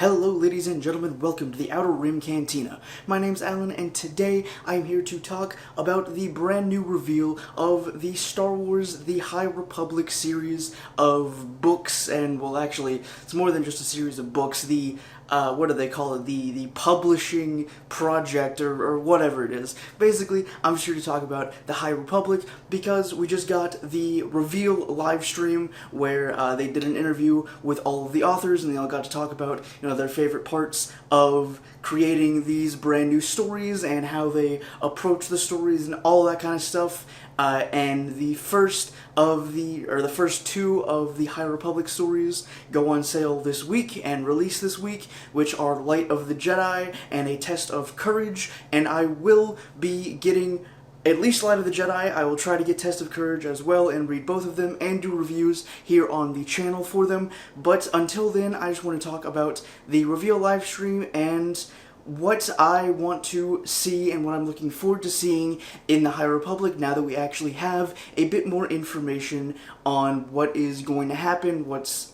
Hello ladies and gentlemen, welcome to the Outer Rim Cantina. My name's Alan and today I'm here to talk about the brand new reveal of the Star Wars The High Republic series of books, and well actually it's more than just a series of books, the what do they call it, the publishing project or whatever it is. Basically, I'm just here to talk about the High Republic because we just got the reveal live stream where they did an interview with all of the authors and they all got to talk about, their favorite parts of creating these brand new stories and how they approach the stories and all that kind of stuff. And the first two of the High Republic stories go on sale this week and release this week, which are Light of the Jedi and A Test of Courage, and I will be getting at least Light of the Jedi. I will try to get Test of Courage as well and read both of them and do reviews here on the channel for them. But until then, I just want to talk about the reveal live stream and what I want to see and what I'm looking forward to seeing in the High Republic now that we actually have a bit more information on what is going to happen, what's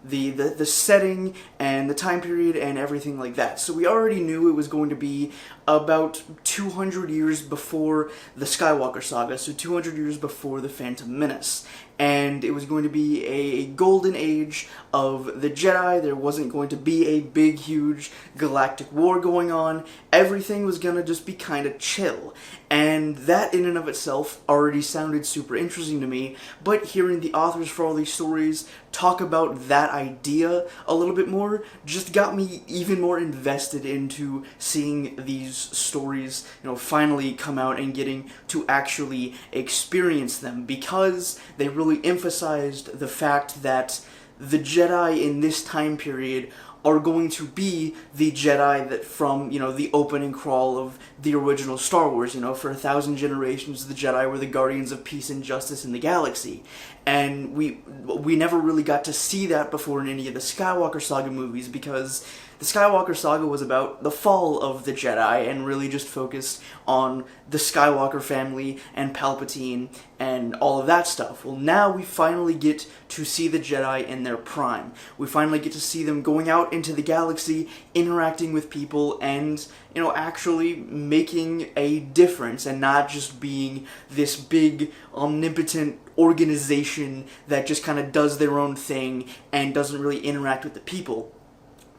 the setting and the time period and everything like that. So we already knew it was going to be about 200 years before the Skywalker saga, so 200 years before the Phantom Menace. And it was going to be a golden age of the Jedi. There wasn't going to be a big, huge galactic war going on. Everything was going to just be kind of chill. And that in and of itself already sounded super interesting to me, but hearing the authors for all these stories talk about that idea a little bit more just got me even more invested into seeing these stories, finally come out and getting to actually experience them, because they really emphasized the fact that the Jedi in this time period are going to be the Jedi that from, the opening crawl of the original Star Wars. For 1,000 generations, the Jedi were the guardians of peace and justice in the galaxy. And we never really got to see that before in any of the Skywalker Saga movies, because the Skywalker Saga was about the fall of the Jedi and really just focused on the Skywalker family and Palpatine and all of that stuff. Well, now we finally get to see the Jedi in their prime. We finally get to see them going out into the galaxy, interacting with people, and, actually making a difference and not just being this big, omnipotent organization that just kind of does their own thing and doesn't really interact with the people.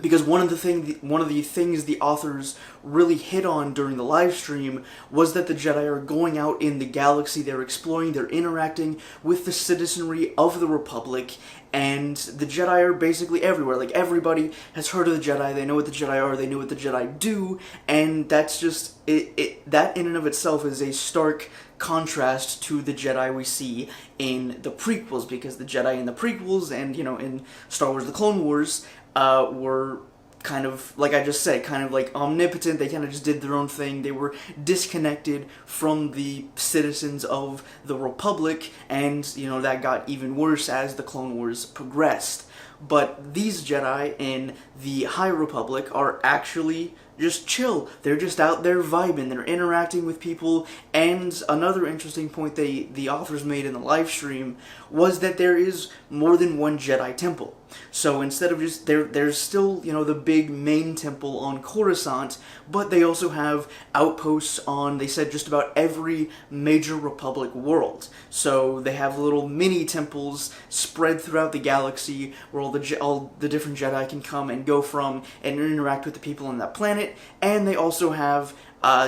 Because one of the things the authors really hit on during the live stream was that the Jedi are going out in the galaxy, they're exploring, they're interacting with the citizenry of the Republic, and the Jedi are basically everywhere. Like, everybody has heard of the Jedi, they know what the Jedi are, they know what the Jedi do, and that's just, that in and of itself is a stark contrast to the Jedi we see in the prequels, because the Jedi in the prequels and, in Star Wars The Clone Wars, were kind of, like I just said, kind of like omnipotent. They kind of just did their own thing. They were disconnected from the citizens of the Republic, and, that got even worse as the Clone Wars progressed. But these Jedi in the High Republic are actually just chill. They're just out there vibing. They're interacting with people. And another interesting point the authors made in the live stream was that there is more than one Jedi temple. So instead of just, there's still, the big main temple on Coruscant, but they also have outposts on, they said, just about every major Republic world. So they have little mini temples spread throughout the galaxy where all the different Jedi can come and go from and interact with the people on that planet. And they also have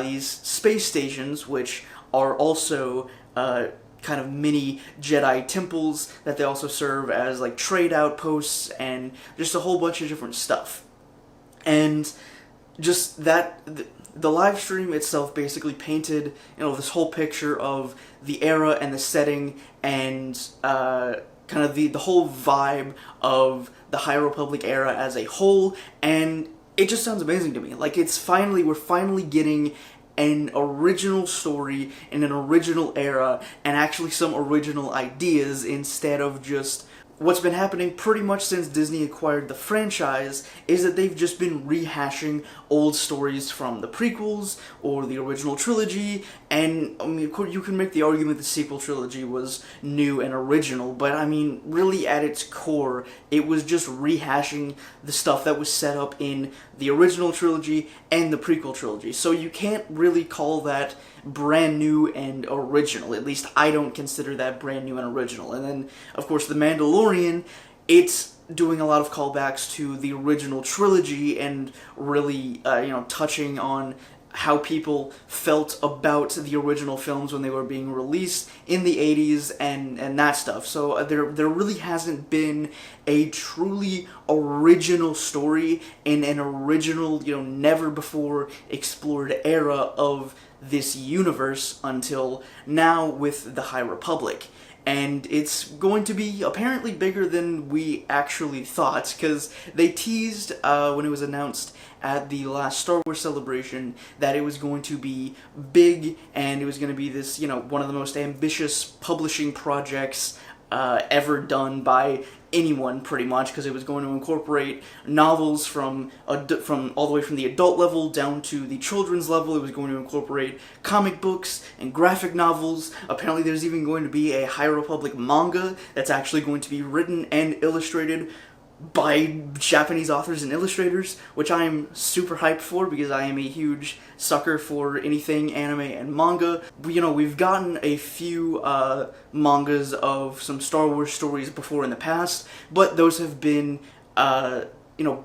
these space stations, which are also kind of mini Jedi temples that they also serve as like trade outposts and just a whole bunch of different stuff. And just that, the live stream itself basically painted, this whole picture of the era and the setting and kind of the whole vibe of the High Republic era as a whole, and it just sounds amazing to me. Like, we're finally getting an original story in an original era and actually some original ideas instead of just what's been happening pretty much since Disney acquired the franchise is that they've just been rehashing old stories from the prequels or the original trilogy, and I mean, of course, you can make the argument the sequel trilogy was new and original, but I mean, really at its core, it was just rehashing the stuff that was set up in the original trilogy and the prequel trilogy. So you can't really call that brand new and original. At least I don't consider that brand new and original. And then, of course, The Mandalorian, it's doing a lot of callbacks to the original trilogy and really, touching on how people felt about the original films when they were being released in the 80s and that stuff. So there really hasn't been a truly original story in an original, never before explored era of this universe until now with the High Republic. And it's going to be apparently bigger than we actually thought, because they teased when it was announced at the last Star Wars Celebration that it was going to be big, and it was going to be this, one of the most ambitious publishing projects ever done by anyone, pretty much, because it was going to incorporate novels from all the way from the adult level down to the children's level. It was going to incorporate comic books and graphic novels. Apparently there's even going to be a High Republic manga that's actually going to be written and illustrated by Japanese authors and illustrators, which I am super hyped for because I am a huge sucker for anything anime and manga. We've gotten a few mangas of some Star Wars stories before in the past, but those have been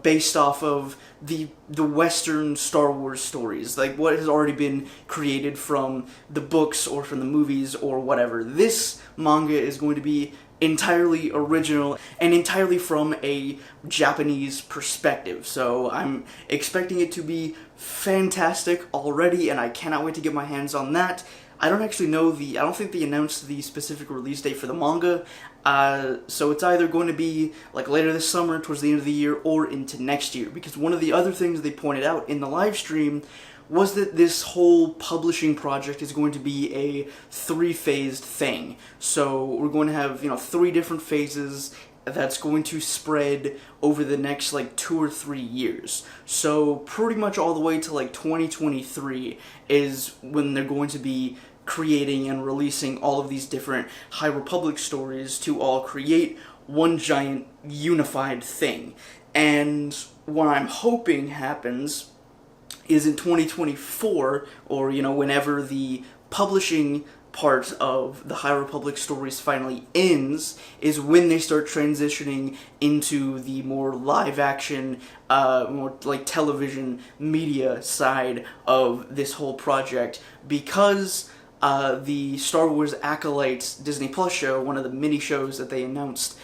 based off of the Western Star Wars stories, like what has already been created from the books or from the movies or whatever. This manga is going to be entirely original and entirely from a Japanese perspective. So I'm expecting it to be fantastic already, and I cannot wait to get my hands on that. I don't actually know I don't think they announced the specific release date for the manga, so it's either going to be like later this summer, towards the end of the year, or into next year, because one of the other things they pointed out in the live stream was that this whole publishing project is going to be a 3-phased thing. So we're going to have, 3 different phases that's going to spread over the next 2 or 3 years. So pretty much all the way to 2023 is when they're going to be creating and releasing all of these different High Republic stories to all create one giant unified thing. And what I'm hoping happens is in 2024, or whenever the publishing part of the High Republic stories finally ends, is when they start transitioning into the more live action, more television media side of this whole project, because the Star Wars Acolyte Disney Plus show, one of the mini shows that they announced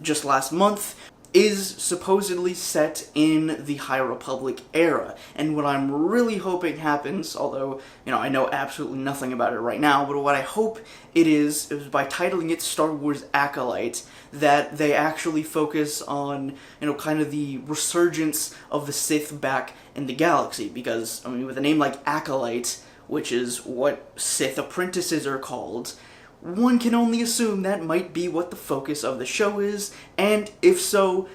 just last month, is supposedly set in the High Republic era. And what I'm really hoping happens, although, I know absolutely nothing about it right now, but what I hope it is by titling it Star Wars Acolyte, that they actually focus on, kind of the resurgence of the Sith back in the galaxy. Because, with a name like Acolyte, which is what Sith apprentices are called, one can only assume that might be what the focus of the show is, and if so,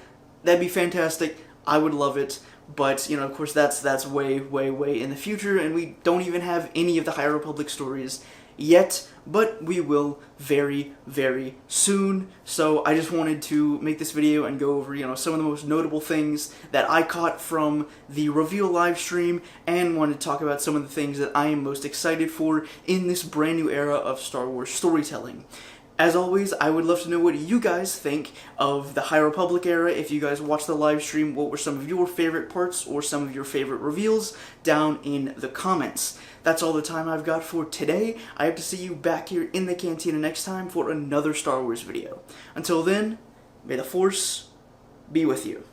that'd be fantastic. I would love it, but, of course that's way, way, way in the future, and we don't even have any of the High Republic stories yet, but we will very, very soon. So I just wanted to make this video and go over, some of the most notable things that I caught from the reveal live stream, and wanted to talk about some of the things that I am most excited for in this brand new era of Star Wars storytelling. As always, I would love to know what you guys think of the High Republic era. If you guys watched the live stream, what were some of your favorite parts or some of your favorite reveals down in the comments. That's all the time I've got for today. I hope to see you back here in the cantina next time for another Star Wars video. Until then, may the Force be with you.